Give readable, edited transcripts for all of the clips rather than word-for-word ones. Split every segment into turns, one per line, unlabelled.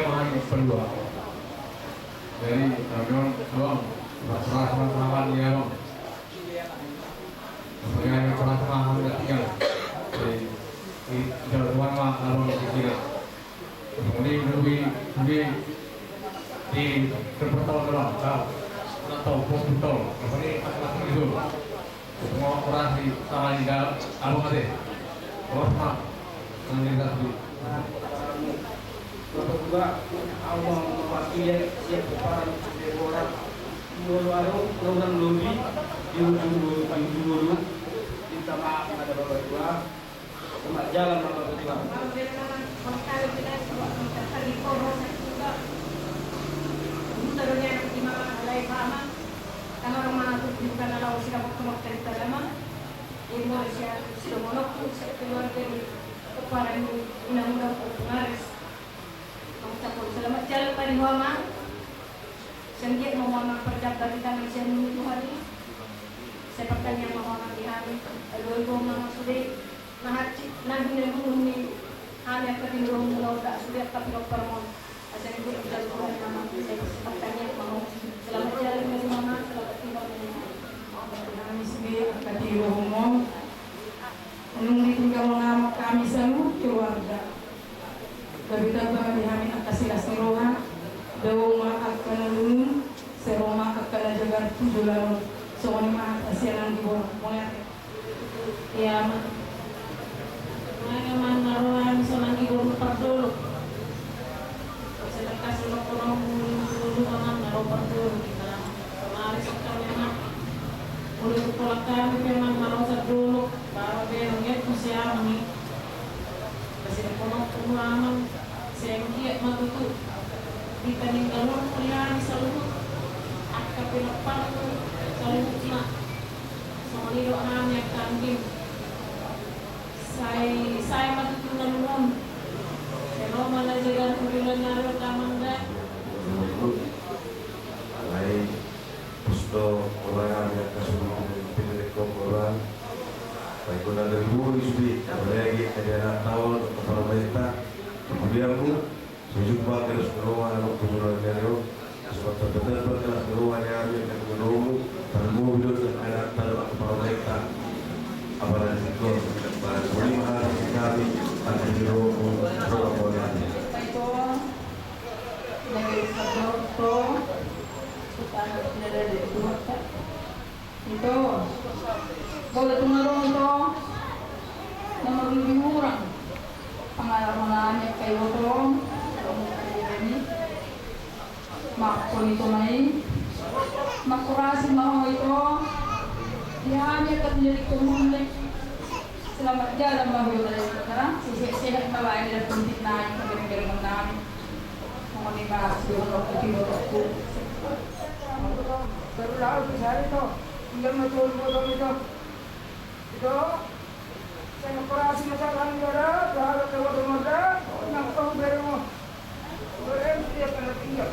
malah kedua. Jadi memang doang sama dia bang. Dengan sama tidak tinggal. Jadi kalau tuan mah kalau tinggal. Kemudian lebih di terpotong doang. Atau potong. Kemudian masing-masing itu. Semua orang di sama di dalam album ada. Orang mah menjadi satu.
Kedua, Allah mewakili siap para orang Mulu program lobby di ujung dulu minta maaf pada bapak dua tempat jalan bapak dua.
Karena orang mana tuh bukan kalau sudah mau cerita lama, Indonesia sudah monopol keluar dari kepala undang-undang pengaris. Selamat jalan pada Muhammad. Sengit Muhammad perjabatan kita Malaysia menuju hari. Seperti yang Muhammad di hari. Lalu Muhammad sudah nahaci nabi bumi hanya ketinggalan mulau tak sudah tapi permon. Asal itu kita Tuhan nama seperti yang Muhammad. Selamat jalan pada Muhammad. Selamat tinggal pada Muhammad.
Kami sendiri kadiru umum. Menunggu tinggal nama kami seluruh keluarga. Kabita pamilihami ang kasilas-siruhan, daw makakkanalungan, sero makakkanadyagan tujulan, so kung mga asyan ang ibon, mga
Ya, naman naruhan sa mga ibon pagdulog. Sa nagkasulog ko ng tulog naman, naruhan pagdulog. Kamaris ang kami na. Ulit ko lang kami, naman naruhan sa dulog, para berong yan kung siya kami. Kasi naman saya melihat matutu di peninggalan pilihan seluruh akap pinapang seluruh nak sama lido hanya kambing saya matutu nalungan pero malajagan kubilan naro kamangga
lain pusto orang yang kasulung pemilik orang baik guna dari buru sudah lagi ada tahun kepala pemerintah kemudian pun sejumlah kelas rumah dan kemudian nero sebab terbetul kelas rumah yang dan kemudian termobil dan ada kepala pemerintah apa lagi itu pada 5 hari sekali akan rumah bolanya
ito, nag-isabot to, supaya tidak ada di ito, boleh tumarong ito, na magbibihurang. Pangalaman niya kay Wotong, makpo nito may, makurasin mo ito, diyan niya katulad kumulik. Selamat jalan mahal dari sekarang, sehat bawa ini dan penting naik ke garing-garing namin. Mengenai bahas dengan waktu di waktu.
Baru lalu di hari itu tinggal betul-betul itu saya operasi masalah negara, dah ada wadah, nak tahu berapa, berapa dia kena tinggal.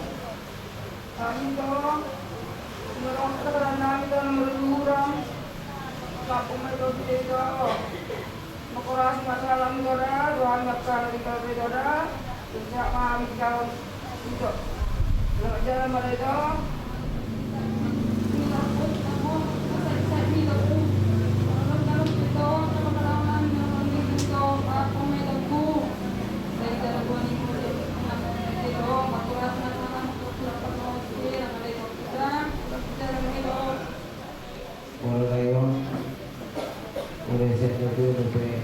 Kami tu, orang sekarang kami tu nomor 2, kampung itu dia operasi masalah negara, doan masalah negara, sejak kami jalan itu, jalan mereka.
Mulai set itu lebih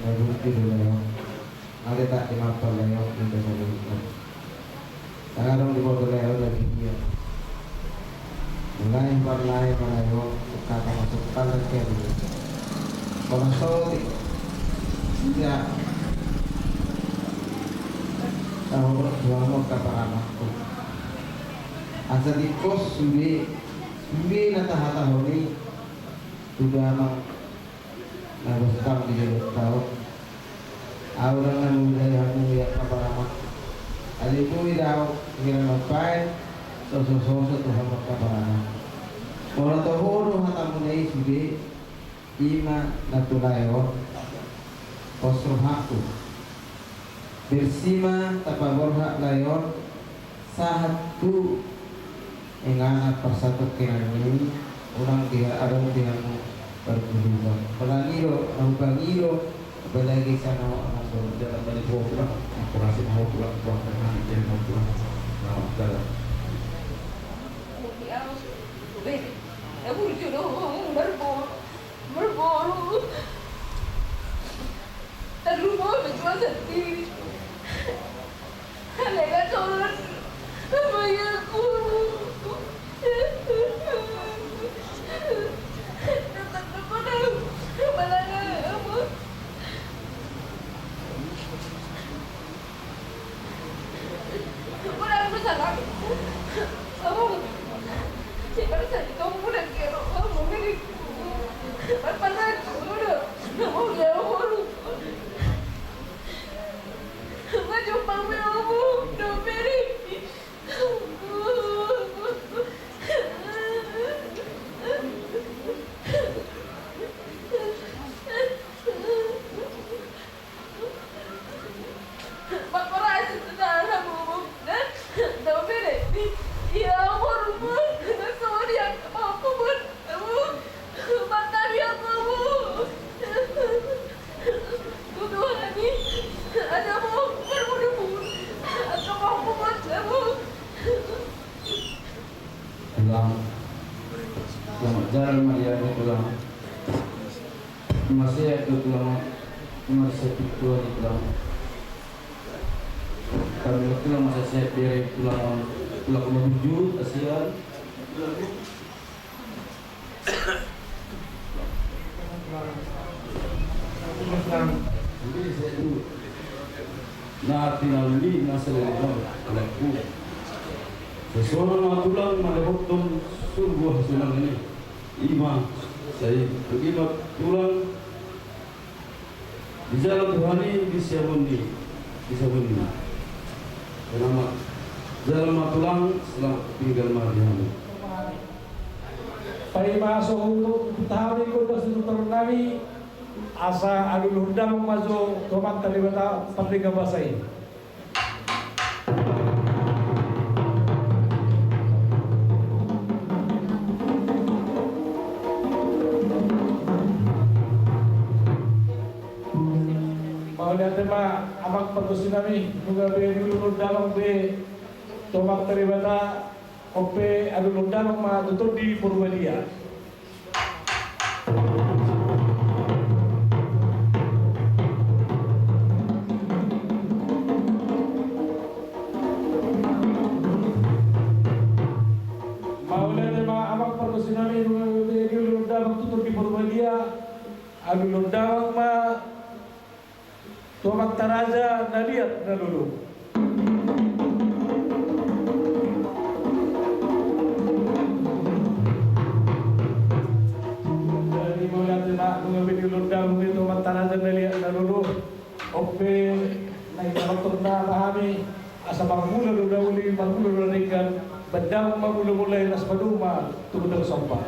bukti dulu. Nanti tak dimapal lagi kita sebutkan. Sekarang di bawah lagi dia. Mulai malayo kata masuk kalah ke dulu. Kalau sorry tidak tahu berjuang kata anakku. Asal di kos sudah nata ini sudah mang nabostam di jalur tahu. Orang yang budaya mulia kabarama. Alimu idau kira ngapain? Sosok Tuhan kabarama. Kalau tahu hata mulai sudah ima natulayo. Kosro haku bersima tapaborha layon satu ingana persatu kinani orang dia ada dia berkuduga pelangiro apalagi sana orang berjalan balik pulang operasi mau pulang karena dia mau pulang jalan
terlupa berjuang sendiri. Alega turun sama aku. Dapat malah apa? Kurang bersalah. Kamu siapa saja kamu udah kira kamu ini. Apa lagi udah? Kamu jauh. Jumpa kamu, Domini. Paparazzi sudah kamu, Domini. Ya ampun, sorry aku pun kamu mantan ya kamu. Tuduhan ini ada mau
pulang selamat jalan Mariani pulang masih itu pulang masih itu pulang kami pulang masih siap diri pulang menuju ASEAN jadi saya itu natinali nasalilong alaku sesuatu natulang malebotong sungguh senang ini ima saya begitu tulang di jalan Tuhan ini bisa bundi selamat jalan matulang setelah tinggal Mariani
parimasok untuk tahun ko na sinuturong nami asa alulundang mazo tuman talibata patrigabasay. Maulian tema amang patusin nami nunga be alulundang be tuman talibata ope alulundang matutod di Purwadia. Alulundang ma tuamak taraja naliat nalulu. Dari mulai nak mengambil alulundang itu tuamak taraja naliat nalulu. Ope naik motor na mahami asa mangmula uli mangmula ringan bedang mangmula mulai nas paduma tunggu sampah.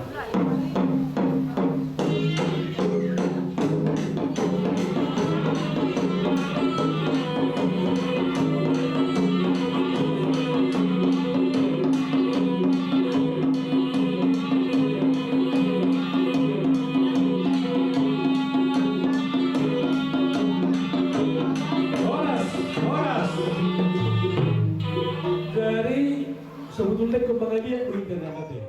Sebetulnya kebahagiaan berikan yang ada.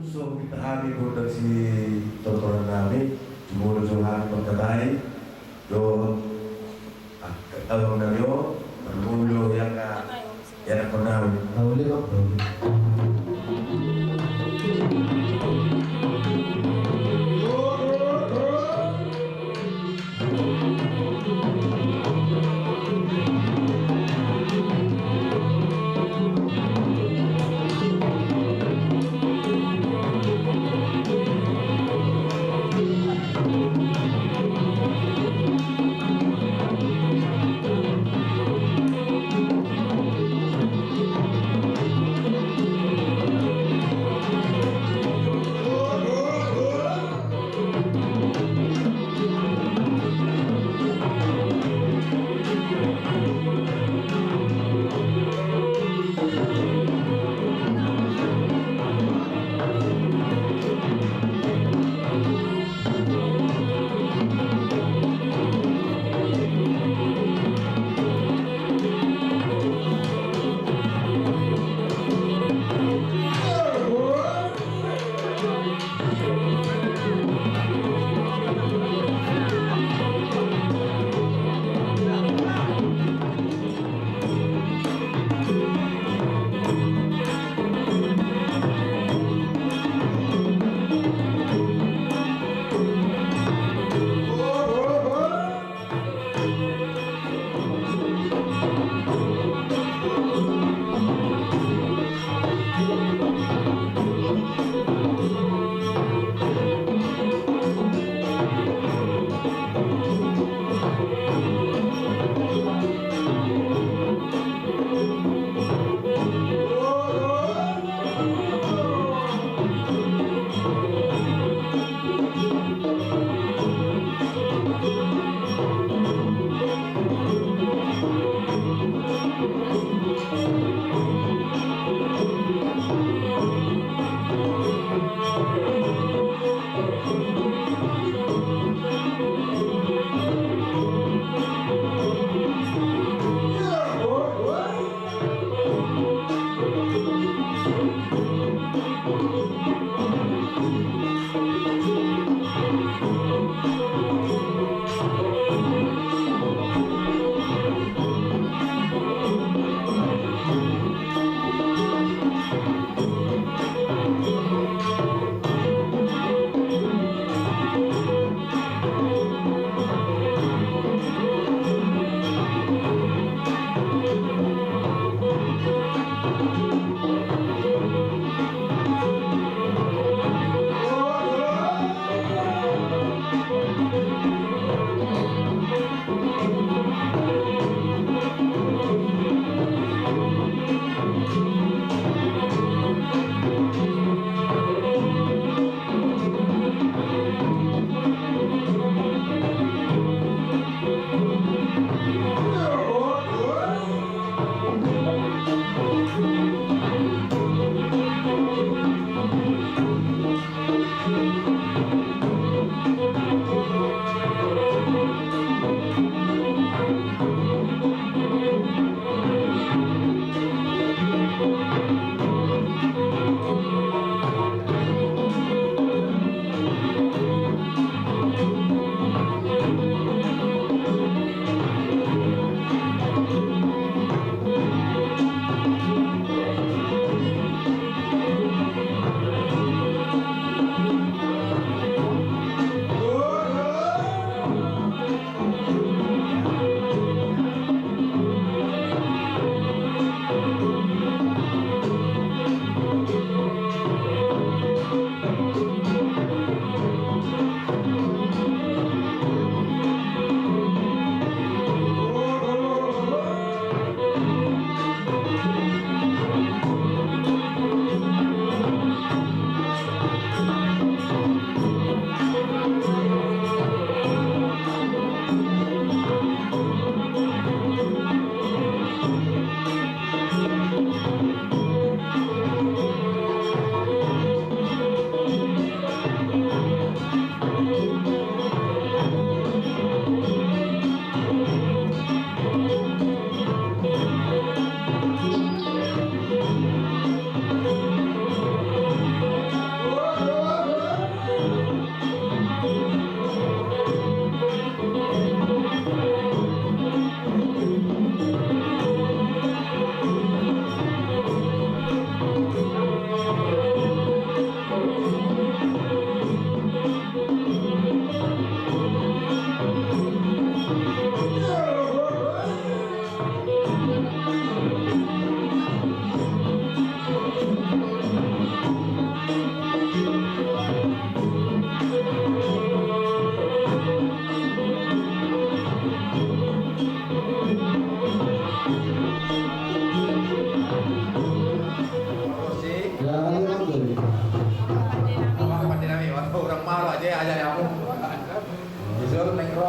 so kita hari po dari si tontonan namin, siguro sa hari pagkatay, do ang nanyo, ang yang ako namin.
Nauli ko.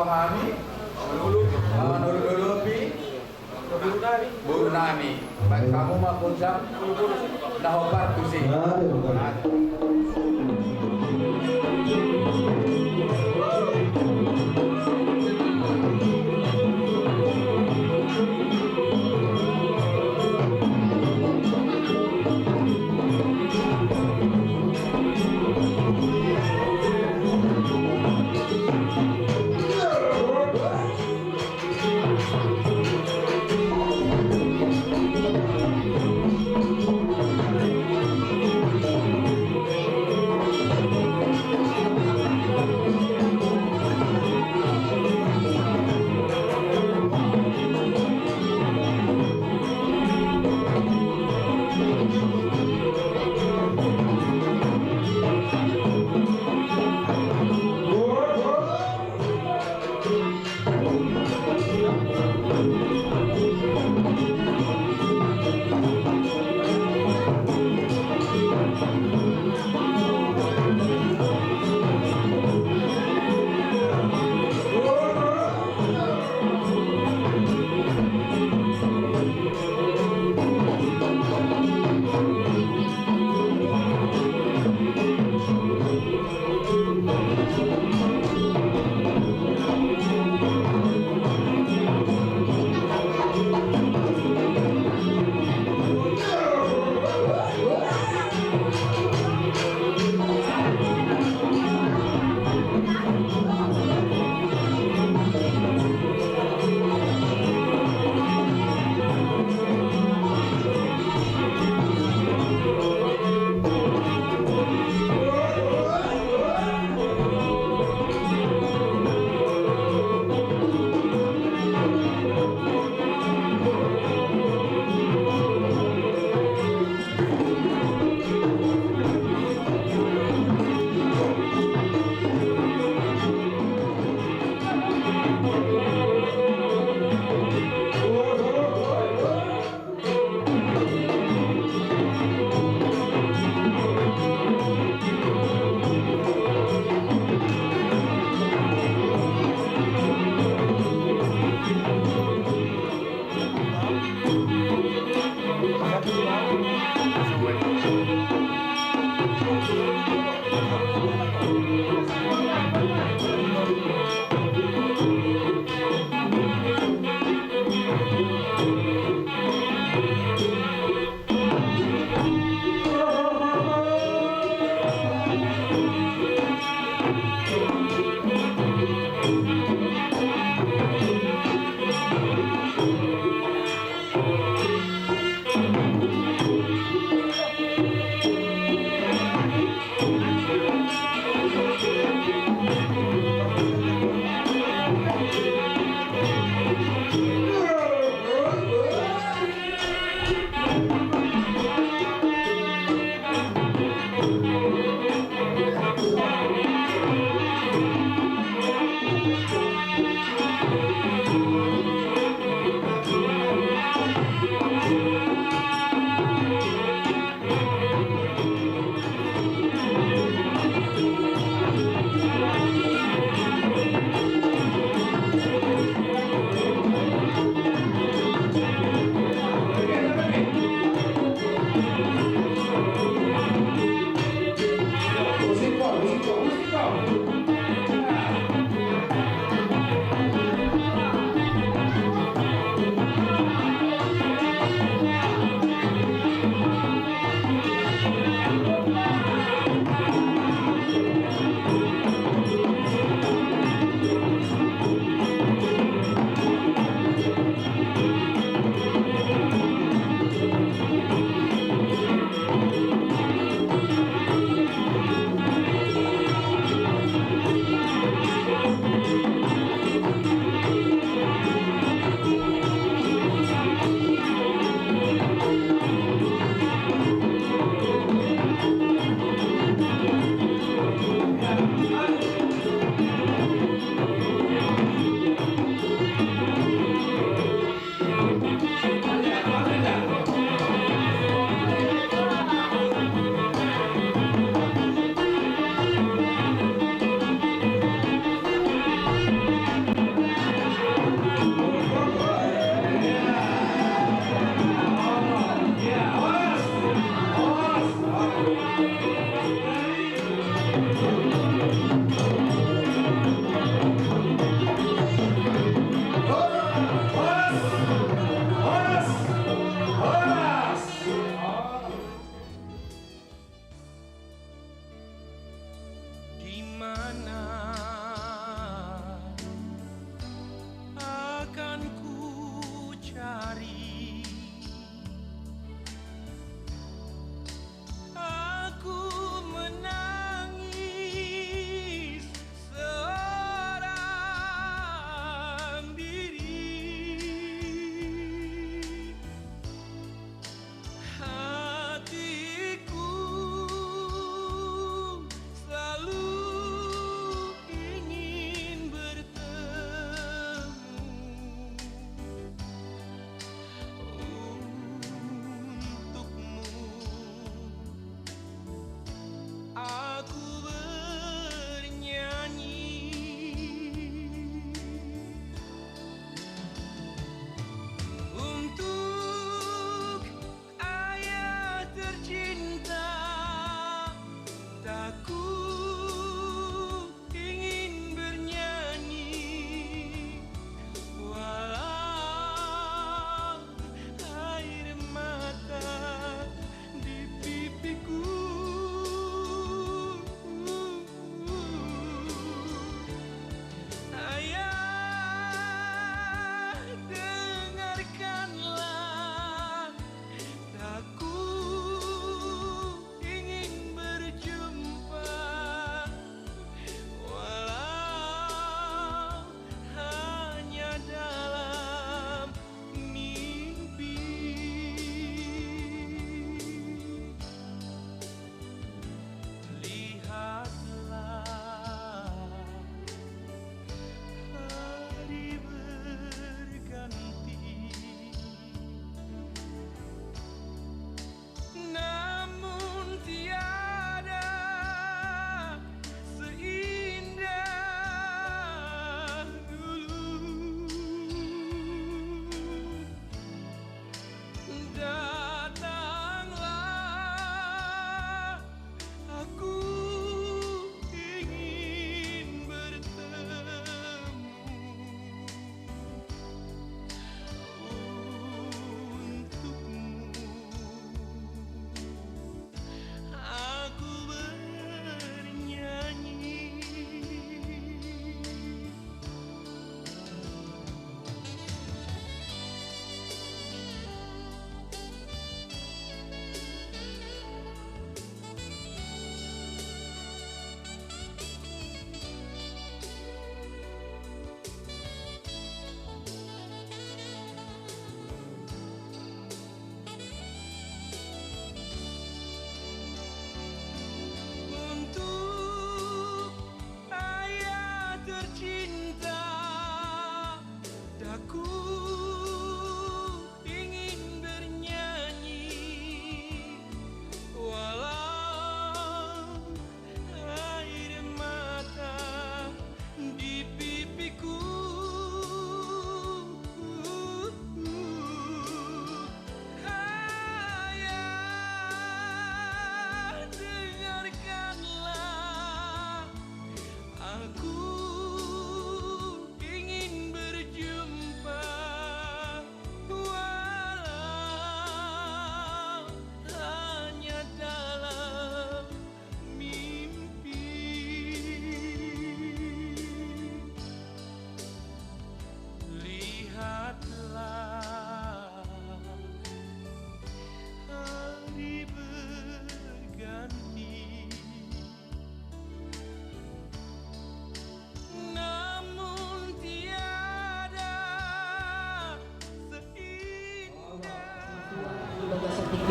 memahami menulupi buru nami baik kamu maupun sam nahobat tusi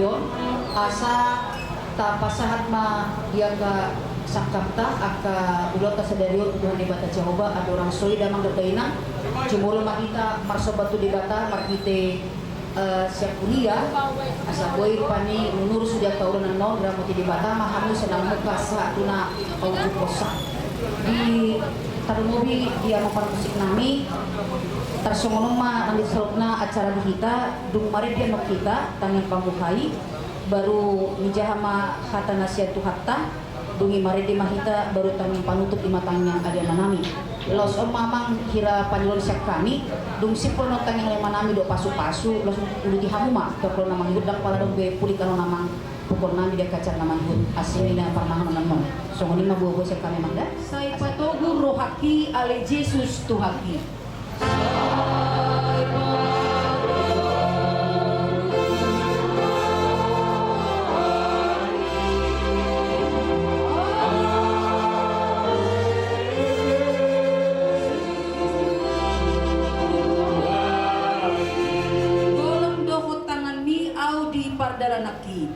Tikyon asa tapasahat ma dia ka sakapta aka ulot ta sadario Tuhan di bata Jehovah ada orang soi damang gagaina jumuro makita marsobatu di bata makite siap kuliah asa boy pani menurut sudah tauran non gramuti di bata mahamu senang muka sa tuna au kosa di tarumobi dia mapan musik nami tersongono ma andi serokna acara di kita dung mare dia nok kita tangan pambuhai baru mijahama hata nasiatu hatta dungi mare di mahita baru tangan panutup di matangnya ada manami los mamang kira panjolon siap kami dung sipol no tangan le manami do pasu-pasu los ulu di hamuma kalau namang hidup dak pala dong be puli kalau namang pukul nami dia kacar namang hud asimina parnah nanon so ngoni ma buah siap kami mangda sai patogu rohaki ale Jesus tuhaki. Golong dohot tangan mi au di pardalanaki.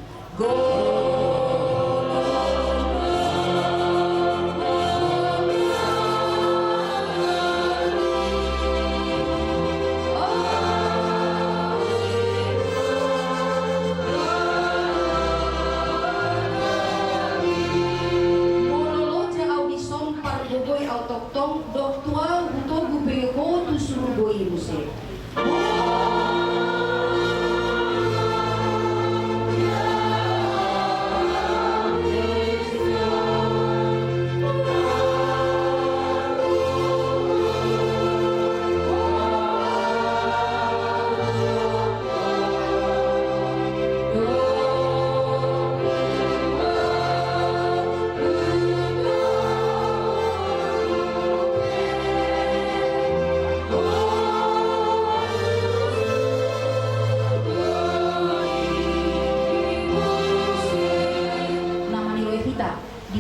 Tong dok tua buto gube ko tu suruh doi muse.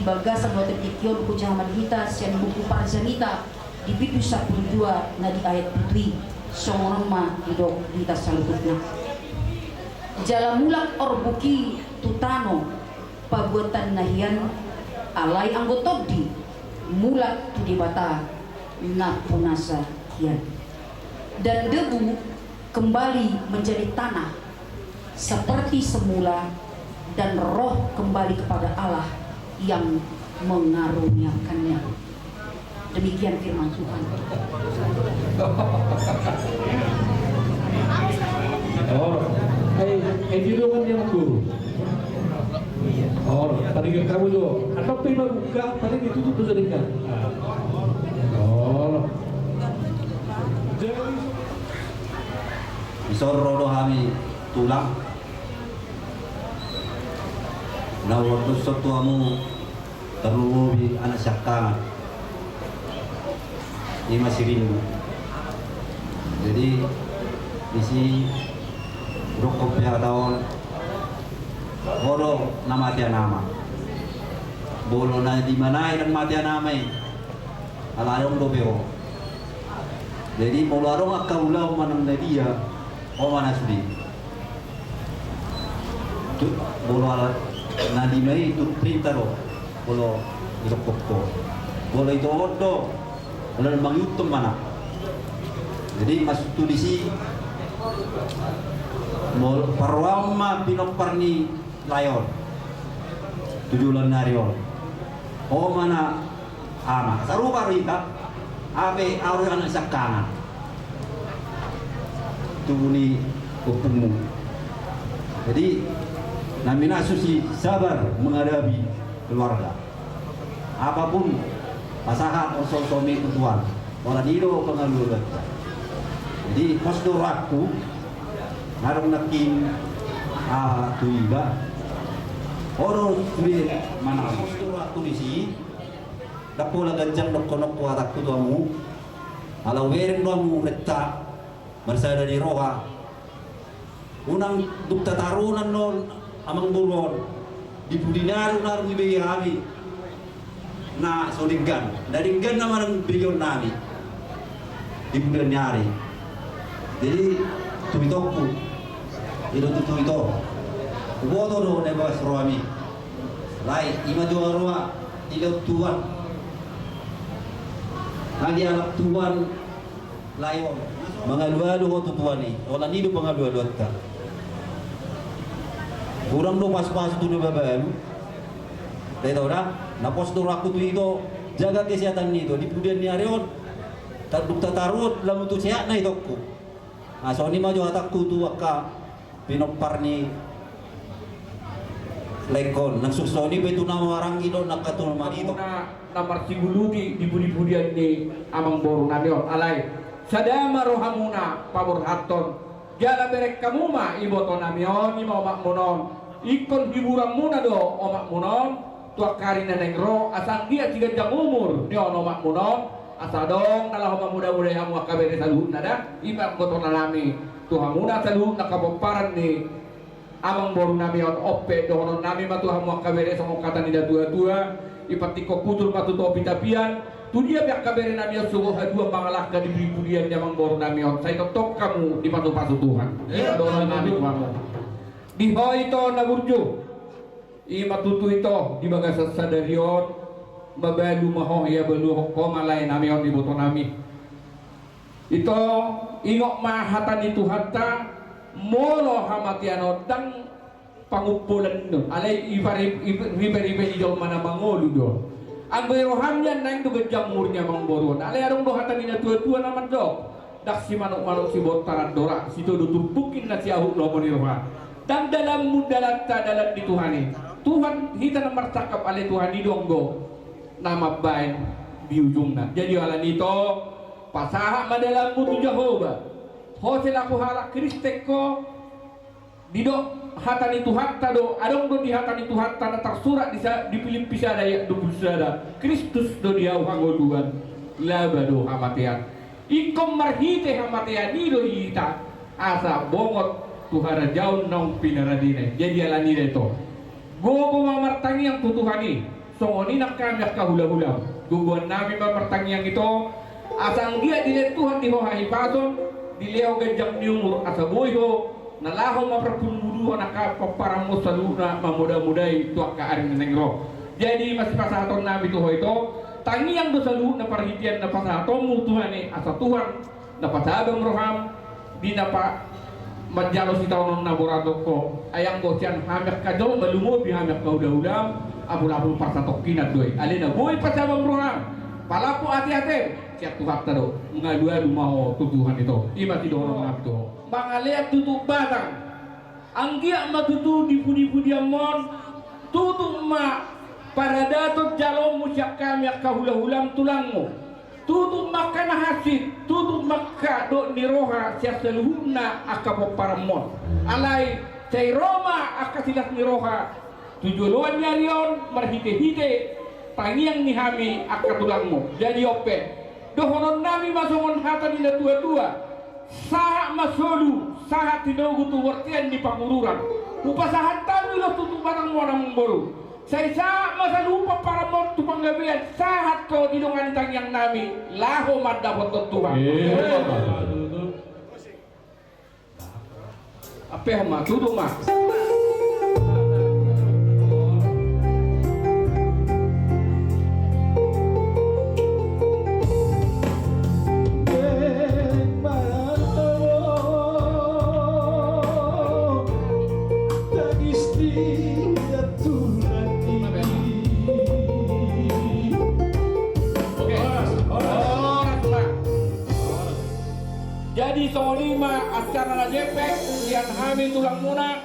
Bagasan hotel Tikyon kujang madhita sian buku parzanita di pitu 12 na di ayat putri songonon ma hidok dita salututna jala mulak orbuki tutano pabuatan nahian alai anggotog di mulak tu di bata na punasa kian dan debu kembali menjadi tanah seperti semula dan roh kembali kepada Allah yang mengaruniakannya. Demikian firman Tuhan.
Oh, dulu kan yang guru. Oh, tadi kamu juga. Apa pernah buka? Tadi ditutup terus dengan. Oh.
Isoro kami tulang. Na waktu setuamu terlubi anak syakka ini masih rindu. Jadi isi rokok ya tahun bodoh nama dia nama bolo na di mana yang mati nama alarong dobeo. Jadi bolo arong akaulah manang dia o mana sudi tu bolo alat na di mai itu printaro bolo rokok bolo itu odo bolo mangyutom mana. Jadi masuk tulisi bolo parwama pinoparni layon 7 narion o mana ama saru parita abe aure anak sakana tuni kupumu. Jadi namina susi sabar menghadapi keluarga apapun pasangan atau suami tuan orang diro pengaluran. Jadi posdo raku ngarung nakin tuiba oro sulit mana posdo raku disi dapola ganjang dokonok kuataku tuamu ala wering doamu retta bersada di roha unang dukta tarunan non amang buron di budinaru naru ibegi kami na sodinggan dari gan naman bigyon nami di bulan nyari. Jadi tumitoku itu Boto do ne bas roami. Lai ima jual roa tidak tuan. Nanti anak tuan layon. Mangadu-adu ko tuan ni. Wala nido pangadu-adu ta. Kurang do pas-pas tu ni babalu. Tahu dah, napos tu aku tu itu jaga kesehatan itu. Di kemudian ni arion tak tarut lalu tu sehat na itu ku. Nah, so ni maju atakku tu akka pinopar ni lekon nagsuso ni betu na warang ilo nakatulman ito.
Namar siguluti di budi-budian ni amang boru nanion alay. Sadama rohamuna pabor haton. Jala berek kamuma iboto namion ni mau makmunon. Ikon hiburan muna do omak munon. Tua karina nengro asang dia 3 jam umur ni ono makmunon. Asa dong nalah muda-muda yang mau kabere saluhun nada. Ibat boto nalami. Tuhan muda saluhun nakabomparan ni amang boru namion ope dohonon nami matuha mau kabere sama kata nida dua-dua ipatiko kutul matu topi tapian tu dia biak kabere namion suruh dua mangalah ka diberi pudian amang boru namion saya totok kamu di patu-patu Tuhan dohonon nami kamu di hoi to naburju i matutu itu di bagasa sadarion babalu maho ya belu hokoma lain namion di boto nami itu ingok mahatan itu hatta molo hamatiano dan pangupulan no alay ibari idol mana mangolu do ang berohamnya nang do jamurnya mangboron alay arong do hatanina tua-tua naman do dak si manuk-manuk si botaran dora situ do turpukin na si ahuk lo moniroha dan dalam mudalata dalam di Tuhani Tuhan kita nomor cakap alay Tuhan idonggo nama bain di ujungna jadi ala nito pasaha madalam mutu Jehovah hotel aku halak Kristek ko didok hatan itu hatta do adong do di hatan itu hatta na tersurat di Filip pisada ya do pisada Kristus do dia hangoduan laba do hamatian ikom marhite hamatian ni do ita asa bongot tuhara jaun nong pinaradine jadi ala ni to gogo mamartangi yang tutuhani songoni nak kami kahula-hula guguan nabi mamartangi yang itu asang dia dile Tuhan di hohai pason dileo gajang niumur asa boyo nalaho maperpumbuduhan nakapaparang mo saluna mamuda-muday tuak ka aring nengro jadi masih pasahaton nabi tuho ito tangi yang dosalu na parhitian na pasahaton mo Tuhan ni asa Tuhan na pasabang roham di napa madjalo si taonon na borado ko ayang ko siyan hamek ka do malumo bi hamek ka udah-udah abul-abul pasatok kinat doy alina boy pasabang roham palapo hati-hati siap Tuhan tado ngadua rumah tuduhan itu ima tidak orang itu mangaliat tutup batang anggia matutu di pudi-pudi amon tutup ma para datot jalom musyak kami kahula-hulam tulangmu tutup makan hasil tutup maka do niroha siap seluhuna akapoparamon alai cai Roma akasilas niroha tujuan nyarion marhite-hite pangiang nihami akatulangmu jadi ope dohonon nami masongon hata dina tua-tua saha masolu saha tinogu tu wartian di pangururan upasahan tami lo tutu barang warang mengboru saya saha masalu upa para mon tu panggabean sahat ko didongan tangyang nami laho madda botot Tuhan apa ma tutu ma jadi sonima acara na jepek yang hamil tulang muna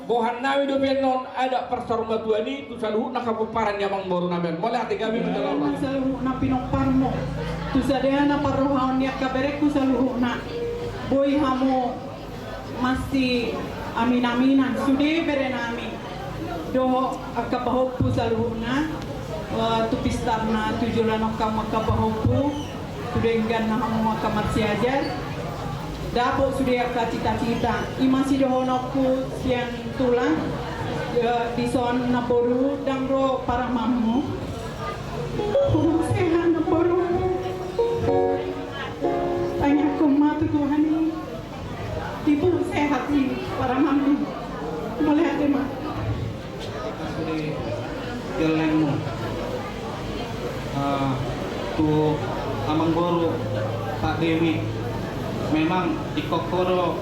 bohan nawi do benon ada persorma tuani tu saluh nakapuparan yamang boru namen boleh hati kami betul
saluh na pinoparmo tu sadaya na parrohaon niya kaberek ku saluh na boy hamo masih amin-aminan sude berenami do akabahop ku saluh na tu pistar na tujulan okam akabahop ku tudenggan na hamo makamat siajar dapat sudah ka cita-cita imasi dohonokku siang tulang di son naboru dangro para mamu kurang sehat naboru tanya kumatu Tuhan ini ibu sehat para mamu mulai ada mah
Dewi memang ikokoro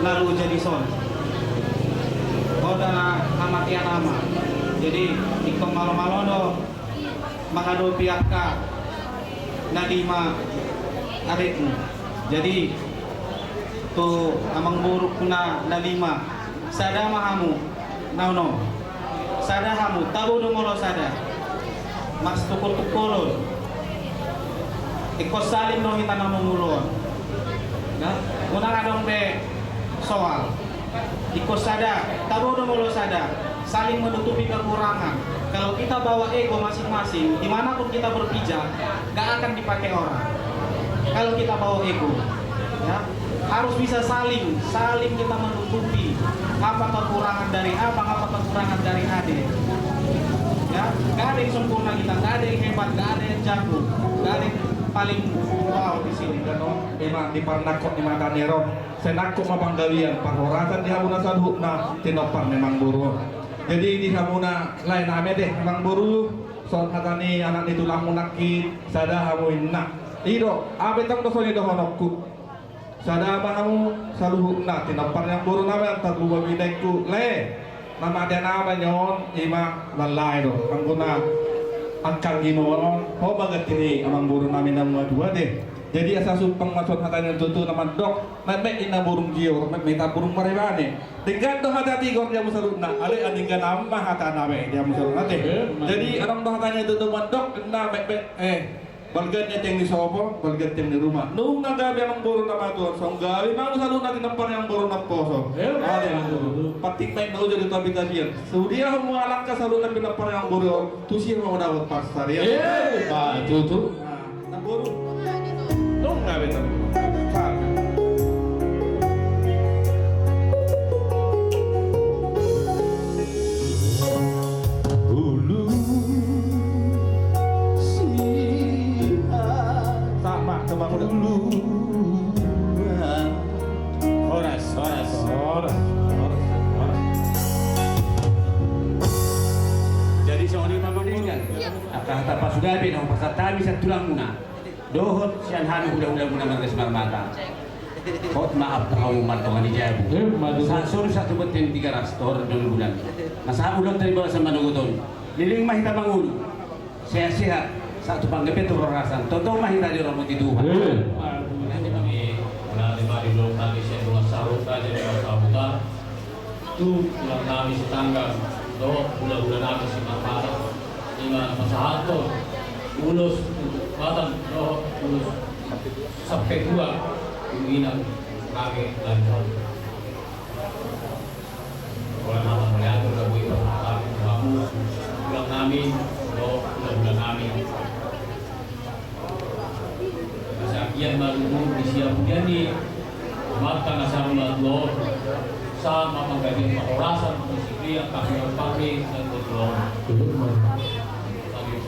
lalu jadi son Oda amatian ama jadi ikong malo-malono mengadu pihak ka nadima adikmu jadi tu amang buruk na nalima sada mahamu nauno sada hamu tabu dumolo sada mas tukul-tukulun ikos saling no hitanang mumulon ya unang adong be soal ikos sada tabu dumolo sada saling menutupi kekurangan. Kalau kita bawa ego masing-masing, dimanapun kita berpijak, gak akan dipakai orang. Kalau kita bawa ego, ya, harus bisa saling kita menutupi apa kekurangan dari abang, apa kekurangan dari adik. Ya, gak ada yang sempurna kita, gak ada yang hebat, gak ada yang jago, gak ada yang paling wow di sini.
Memang di parnakot di mata neron, senakut mabang galian, parhoratan di hamuna sadhukna, tinopar memang buruh. Jadi di hamuna lain ame deh memang buru soal hatani anak itu lamun nakit sada hamuin nak iro abe tang dosoni dohonokku sada bahamu saluhukna tinapar yang buru nama tak lupa bidaiku le nama dia nama nyon ima lalai do angguna angkar gimon ho bagat ini amang buru nami nama dua deh. Jadi asa supang masuk hatanya tutu nama dok namek ina burung jio meta burung marebane dengan doh hata tigor dia musaluna ale adinggan amma hata nawe dia musaluna teh jadi orang doh hatanya tutu mandok na mek balgan yang di sopo balgan yang di rumah nung naga memang burung nama tuan songgawi mau musaluna di tempat yang burung naposo ada patik baik mau jadi tabian sudia mau alangkah saluna di tempat yang burung tusi mau dapat pasar ya tutu nah burung dong nggak betul. Hulu sama coba dulu. Horas. Jadi soalnya memang bukan. Kata Pak Sudabi dong pasal tadi saya tulang muna. Dohot sian hami udah guna mereka semarmata. Hot maaf tahu martongan di jabu. Satu satu betin 300 tor 2 bulan. Masa udah terima sama nuguton. Liling mah kita mangulu. Saya sehat. Satu panggapnya turun rasan. Tonton mah kita di rambut itu.
Nanti kami di belum tadi saya buat sarut aja di sambutan. Tu yang kami setanggal. Doh bulan-bulan habis semarmata. Lima masa atur. Ulus batang roh ulus sampai 2 inginan kami lanjut kalau nama melihat udah begitu kamu bilang kami roh bulan kami kesakian malu di siang jadi maka nasabah roh sama mengganti pengorasan disiplin kami pakai dan berdoa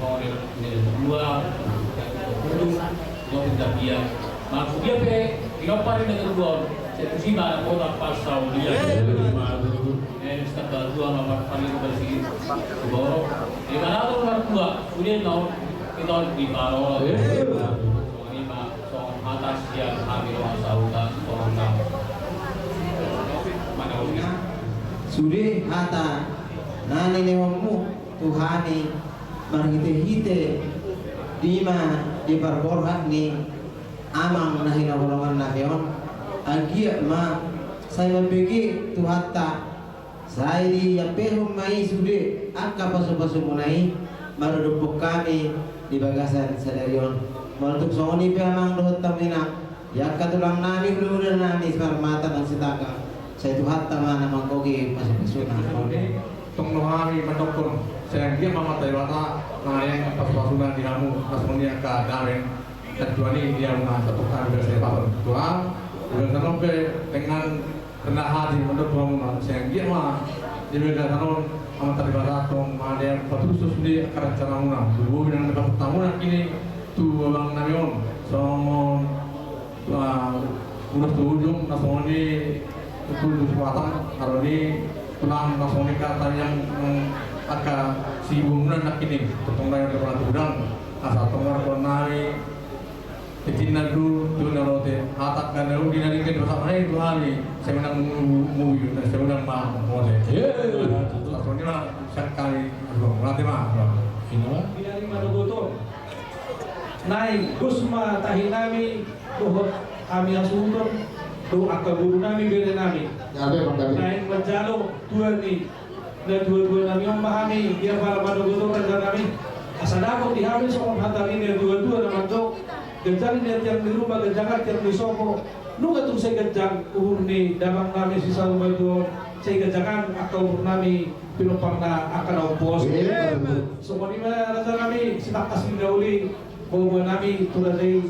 kami dua dulu gua tidak dia maksud dia pe dinoparin dengan gua saya sih mana kota pasau dia ini setelah dua nomor paling bersih borok di mana tuh nomor 2 kemudian kita di baro ini mah soal atas yang hamil sautan soal mana orangnya
sudah hata nani newamu Tuhani marhite-hite dima di parborhak ni amang nahina golongan nahion agia ma saya pergi tu hatta saya di yapehum mai sude angka pasu-pasu mulai marudupuk kami di bagasan sadarion maltuk soni pe amang dohot tamina yak katulang nami hulu nami sarmata dan sitaka saya tu hatta mana mangkogi pasu-pasuna
Tungnuhari mendokter saya dia mama taiwata ngareng pas-pasunan di hamu nasmonia ke dareng dan tuani dia satu kali saya paham Tuhan udah sampai dengan rendah hati menurut hamu saya dia mah di beda sanon amat taiwata tong ada patusus di karantina muna dulu yang dapat tamunan ini tu abang namion somon udah ujung nasmoni itu kesempatan hari ini pulang langsung nikah yang agak si bunga nak ini potong dari kepala udang asal tonggar konari Ketina dulu tu narote hatak dan dulu di nari ke dosa mana itu hari saya menang muyu dan saya menang mah mode. Soalnya lah sekali dong latih mah.
Ini mah dari Madogoto. Naik Gusma tahinami dohot kami asumber do akaburu nami bere nami. Naik menjalo dua ni dan dua nami memahami dia para Madogoto raja nami. Asadako dihabis orang hantar ini dua nama jok. Gejang niat yang di rumah, gejang yang di soko. Nu gatung saya gejang uhur ni damang nami sisa rumah itu. Saya gejangan atau nami pinoparna akan opos. Semua ni mana rasa nami sitak asli dauli. Bawa nami tulasai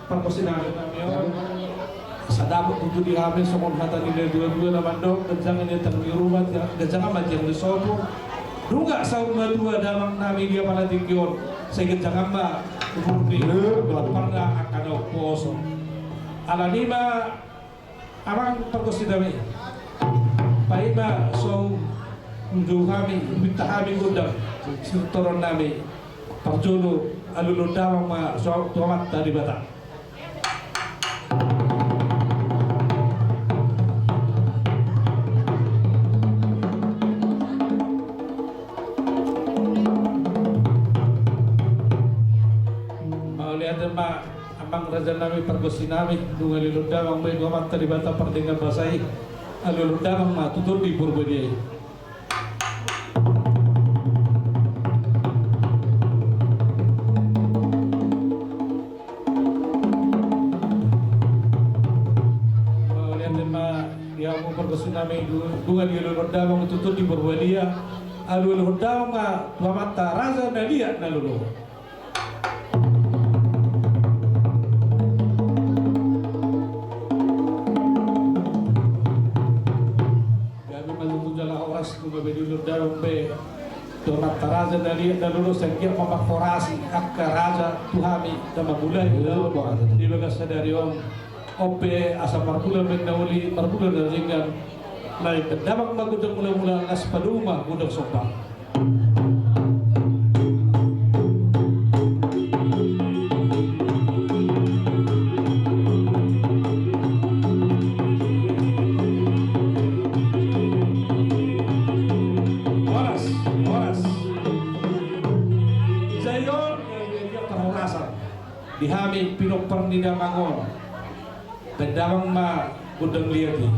perkosi nami. Sadapot itu dihamil semua hata ni dua nama dok. Gejang niat yang di rumah, gejang amat yang di soko. Nu gak sama dua damang nami dia pada tinggion. Saya gejang mbak. Murni pernah akan oposo. Alanima amang perkosidami. Paiba so kami minta kami gudang sintoron nami parjono alulu dawang ma so tomat dari bata. Amang raja nami pergosi nami dunga luludamang may duamat talibata pardingan basai aluludamang matutur di Purwodiyai. Lihat ma dia mau pergosi nami dunga luludamang tutur di Purwodiyai aluludamang duamat raja nalia nalulu. Dulu dalam be donat raja dari dulu sengkir pemakorasi akka raja tuhami sama mulai di bagas dari om ope asam marbulan menawali marbulan dari ringan lain dapat magudang mula-mula nas paluma gudang sopa. Dihami pinopar ni damangon dan damang ma gudang liati.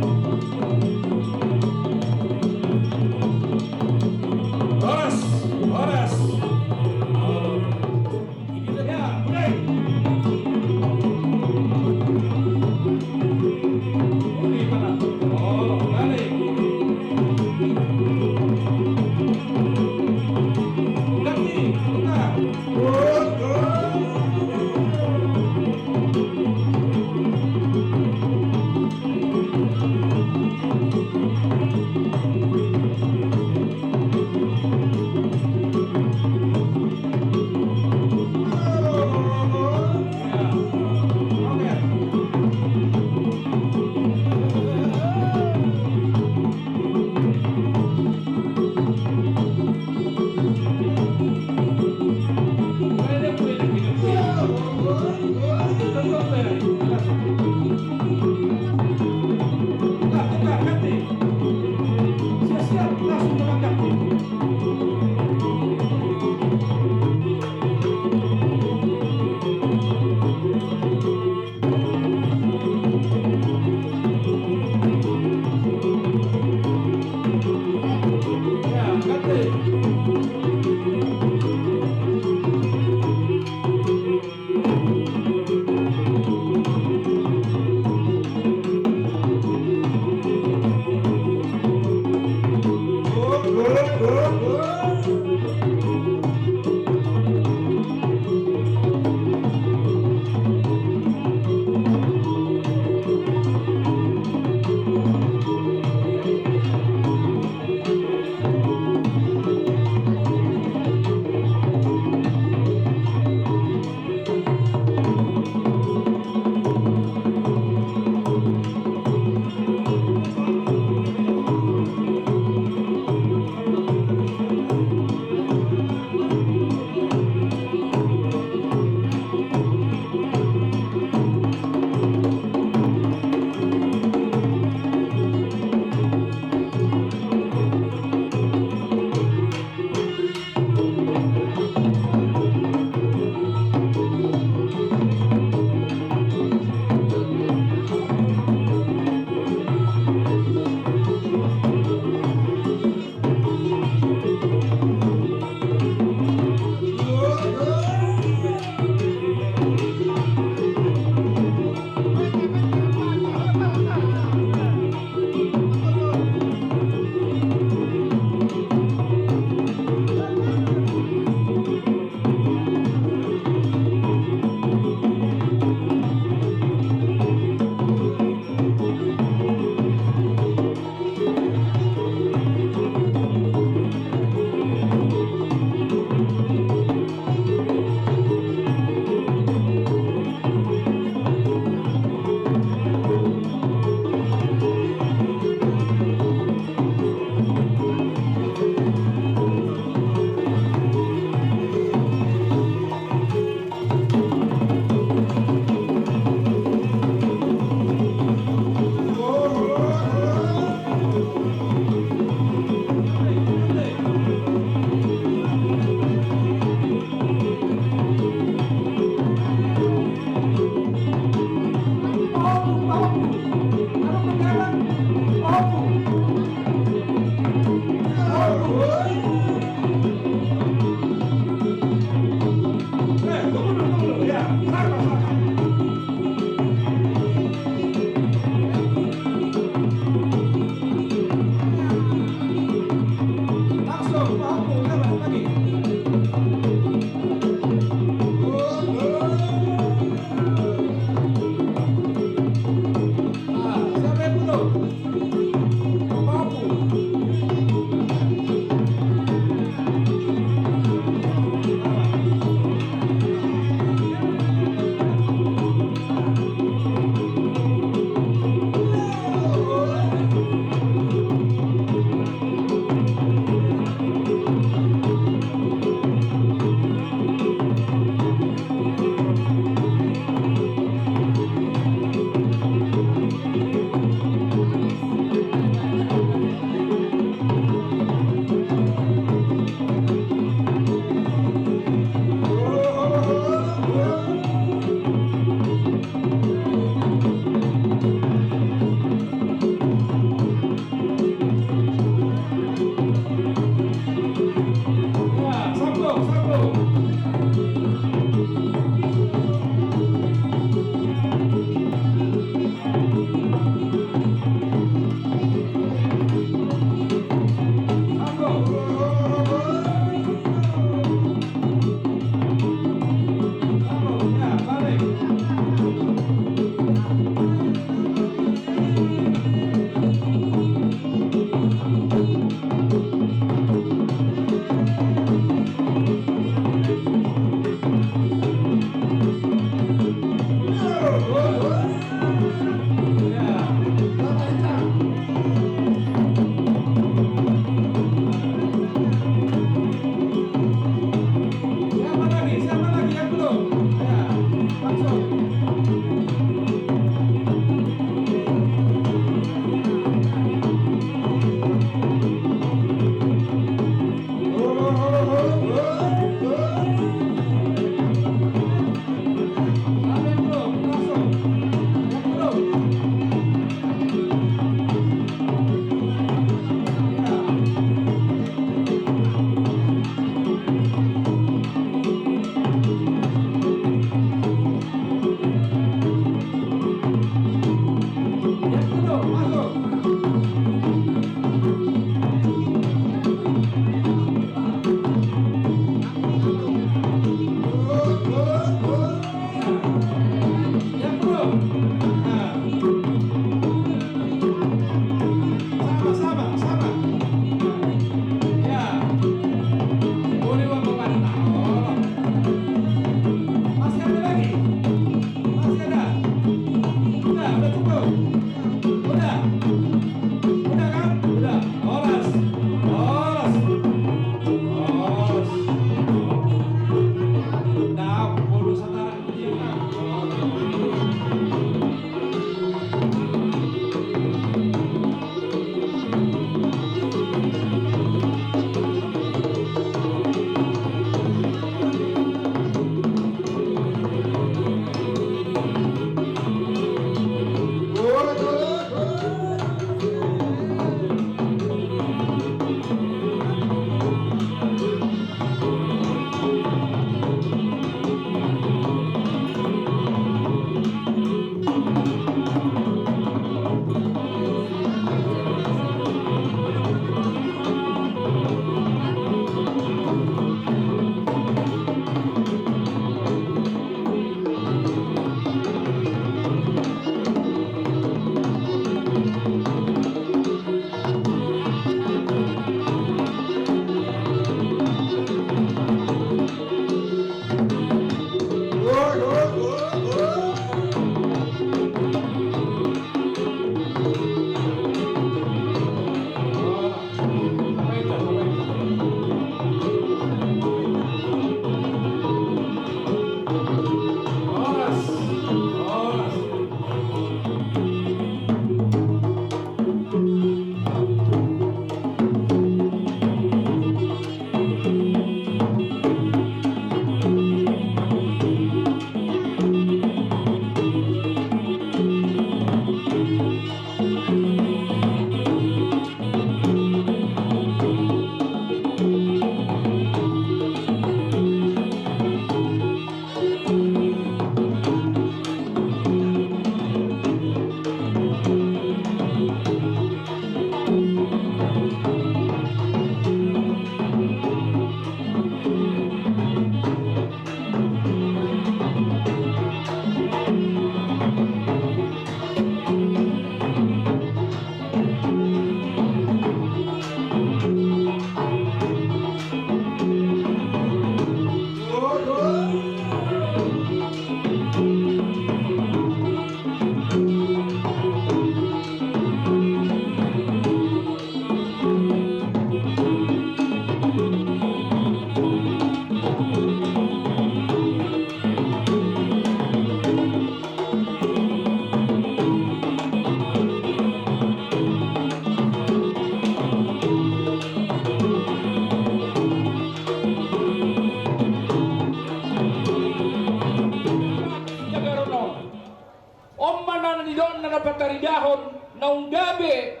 gabe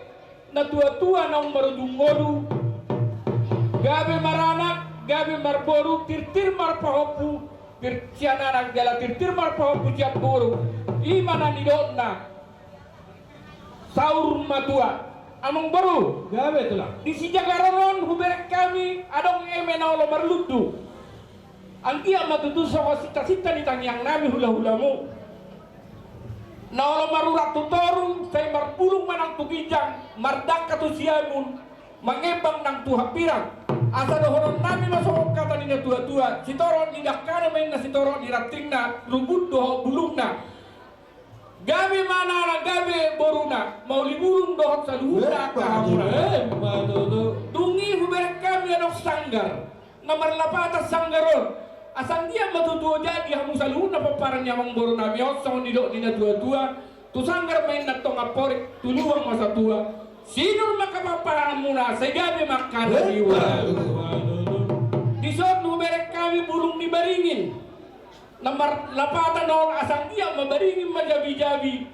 na tua-tua na marudungodu gabe maranak gabe marboru tirtir marpahopu tirtiananak gala tirtir marpahopu tiap boru imana nidona saur matua among baru gabe tulang di si Jagaronon huberek kami adong emena lo marludu ang iya matutu sa sita-sita ni tangyang nami hula-hulamu na orang marurat tutoru saya marpulung manang tukijang mardak katusiamun mangembang nang tuha pirang asa dohoron nami masuk kata nina tua-tua sitoron tidak kana main na sitoron diratingna rubut doho bulungna gabe mana na gabe boruna mau libulung dohot saluhuna kahamuna dungi huberek kami anok sanggar nomor lapata sanggaron asang dia matutuo jadi hamu saluhun na paparan nyamang boro na miyot sa nidok nina tua-tua tu sanggar main na tong aporik tuluang masa tua sinur makapaparan muna sa gabi makana diwa di sot nuberek kami burung dibaringin namar lapatan nol asang dia mabaringin majabi-jabi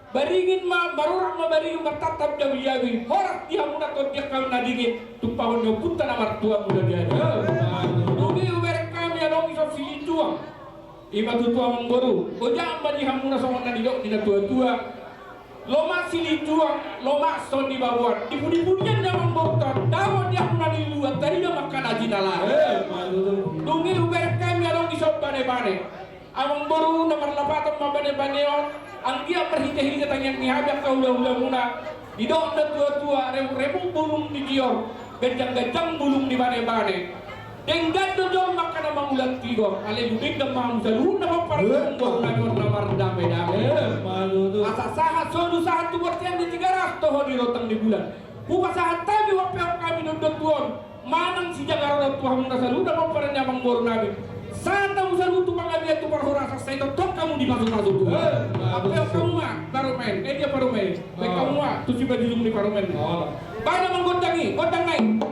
baringin marurak mabaringin matatap jabi-jabi horak dia muna to dia kau nadingin tupahon yo punta namar tua muda dia dugi uberek adong iso silijuang ima tutua mangboru oja amba di hamuna sama nadidok dina tua-tua loma silijuang loma son di babuan di pudi-pudian dia mangboru dawon dia hamuna di luar tadi dia makan aji nala dungi uberek kami adong iso bane-bane amang boru namar lapatan mabane-baneon ang dia perhite-hite tangyang nihabyak kaula-ula muna didok na tua-tua remung bulung di gior gajang-gajang bulung di bane-bane Denggan dodong maka nama ulat tigo, ale ludik dan maham salu nama parang bor nagon namar dame-dame. Asa sahat sodu sahat tu bertian di 300 toho di rotang di bulan. Buka sahat tabi wapeok kami dodot tuon. Manang si Jagaronon tuhan muna salu nama parang nyamang bor nabi. Saat kamu salu tu pangabian tu parhora saya tok kamu dimasuk-masuk tu. Apeok kamu mah paromen, dia paromen. Baik kamu mah tu si bajulung di paromen. Bana manggondangi, gondang naik.